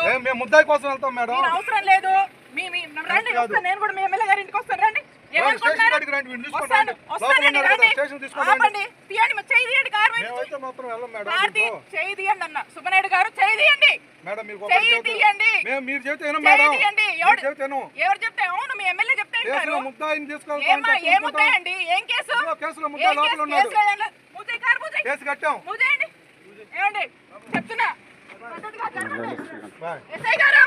లేదు. మేము ముద్దాయి కోసం వెళ్తాం మేడం. అవసరం లేదు. రండి, నేను కూడా మీ ఎమ్మెల్యే గారి ఇంటికి వస్తాను. రండి. సుబ్బనాయుడు గారు చేయి తీయండి. ఎవరు చెప్తే అవును మీ ఎమ్మెల్యే చెప్తే ఏముంటాయండి? ఏం కేసు? ఏమండి చెప్తున్నా ఎస్ఐ గారు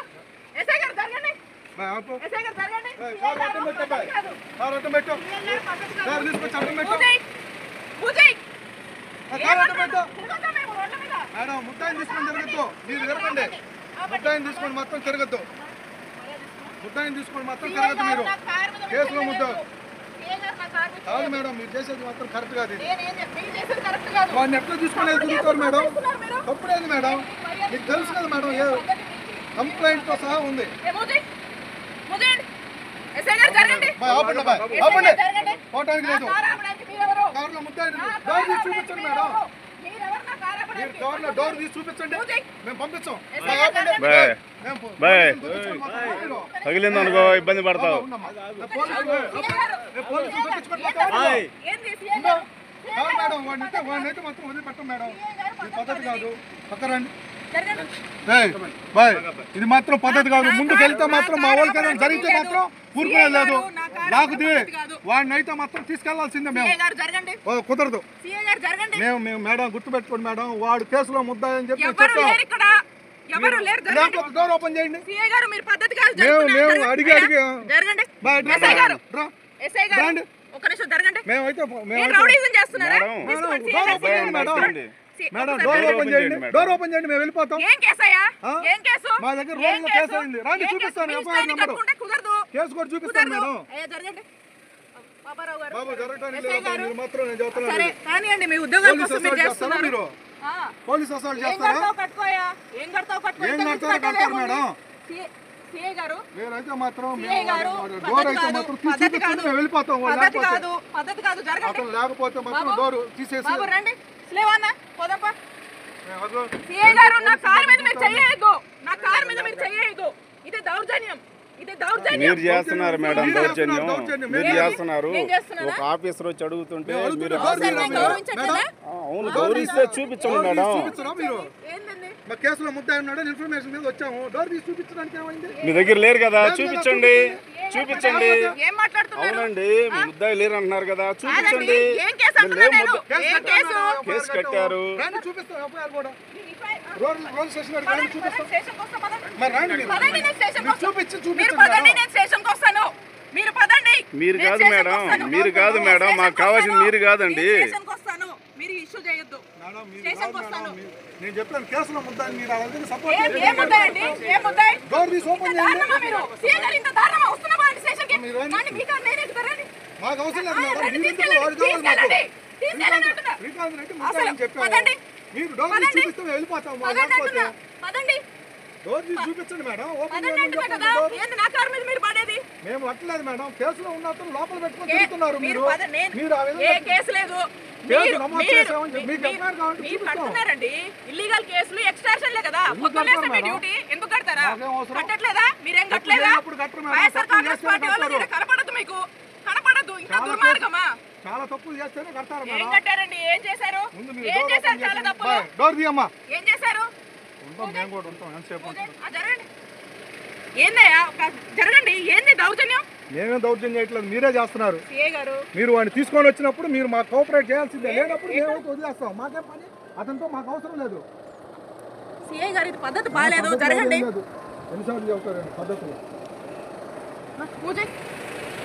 జరగండి. మేడం ముద్దాయిని తీసుకొని తిరగద్దు. మీరు తిరగండి. ముద్దాయిని తీసుకొని మొత్తం తిరగద్దు. మీరు కేసులో ముద్ద కాదు మేడం. మీరు చేసేది మాత్రం కరెక్ట్ కాదు. వాడిని ఎట్లా తీసుకునేది తిరుగుతారు మేడం? తప్పుడేది మేడం. మీకు తెలుసు కదా మేడం, ఏ కంప్లైంట్ తో సహా ఉంది. పోవటానికి లేదు. కార్లో ముద్దాయిని డోర్ తీసి చూపించండి మేడం. మీరు కార్లో డోర్ తీసి చూపించండి, మేము పంపించాం. తగిలింది అనుకో ఇబ్బంది పడతావు. మేడం వాడినైతే మాత్రం వదిలిపెట్టం మేడం. ఇది పద్ధతి కాదు. పక్కరండి. ఇది మాత్రం పద్ధతి కాదు. ముందుకు వెళ్తే మాత్రం మా వాళ్ళకైనా జరిగితే మాత్రం ఊరుకునే లేదు. లాగుది వాడినైతే మాత్రం తీసుకెళ్లాల్సిందే. మేము కుదరదు. మేము మేడం గుర్తుపెట్టుకోండి మేడం, వాడు కేసులో ముద్దాయి అని చెప్పి చెప్పాం. డోర్ ఓపెన్ చేయండి. మేము అడిగి మేమైతే మేడం డోర్ ఓపెన్ చేయండి. మేము వెళ్ళిపోతాం. మా దగ్గర రోజులో కేసు అయింది. రండి చూపిస్తాను. ఎఫ్ఐఆర్ నెంబర్ కేసు కూడా చూపిస్తాను మేడం. బాబు జరగడానికి మీరు మాత్రం నేను చెప్తున్నాను. మీరు పోలీస్ అసలు చేస్తారా? ఏం కడతారు మేడం? మేమైతే మాత్రం డోర్ అయితే మాత్రం చూపించుకుని మేము వెళ్ళిపోతాం. అతను లేకపోతే మాత్రం డోర్ తీసేసి మీరు చేస్తున్నారు మేడం దౌర్జన్యం. మీరు చేస్తున్నారు. ఒక ఆఫీసర్ వచ్చి అడుగుతుంటే మీరు అవును గౌరవిస్తే చూపించండి మేడం. మా కేసులో ముద్దాయి ఉన్నాడని ఇన్ఫర్మేషన్ మీద వచ్చాము. డోర్ తీసి చూపించడానికి ఏమైంది? మీ దగ్గర లేరు కదా, చూపించండి. అవునండి ముద్దాయి లేరు అంటున్నారు కదా, చూపించండి. కేసు కట్టారు. మీరు కాదు మేడం, మీరు కాదు మేడం, మాకు కావాల్సింది మీరు కాదండి. నేను చెప్పాను కేసులో ముద్దాయి మీరు డోర్ తీసి ఓపెన్ చేయండి. మాకు అవసరం లేదు మేడం. చెప్పాను మీరు డోర్ తీసి చూపిస్తే వెళ్ళిపోతాం. డోర్ తీసి చూపించండి మేడం. మేము అట్లేదు మేడం. కేసులో ఉన్న లోపల పెట్టుకొని తిరుగుతున్నారు. మీరు ఇల్లీగల్ కేసులు ఎక్స్ట్రాషన్లే కదా. డ్యూటీ ఎందుకు కడతారా? కట్టట్లేదా? మీరేం కట్టలేదా? కనపడదు, మీకు కనపడదు. ఇంకా దుర్మార్గమా? చాలా తప్పులు చేస్తేనే కడతారు. ఏం కట్టారండి? ఏం చేశారు? చాలా తప్పులు. డోర్ తీయమ్మా. ఏం చేశారు? మేము కూడా ఉంటాం. ఎంతసేపు జరగండి. ఏందయ్యా జరగండి. ఏంది దౌర్జన్యం? మేమే దౌర్జన్యం చేయట్లేదు, మీరే చేస్తున్నారు. మీరు వాడిని తీసుకొని వచ్చినప్పుడు మీరు మాకు కోఆపరేట్ చేయాల్సిందే. లేనప్పుడు మేమైతే వదిలేస్తాం. మాకేం పని? అతనితో మాకు అవసరం లేదు. సిఐ గారు ఇది పద్ధతి బాగాలేదు. జరగండి. ఎన్నిసార్లు చెబుతారండి పద్ధతులు?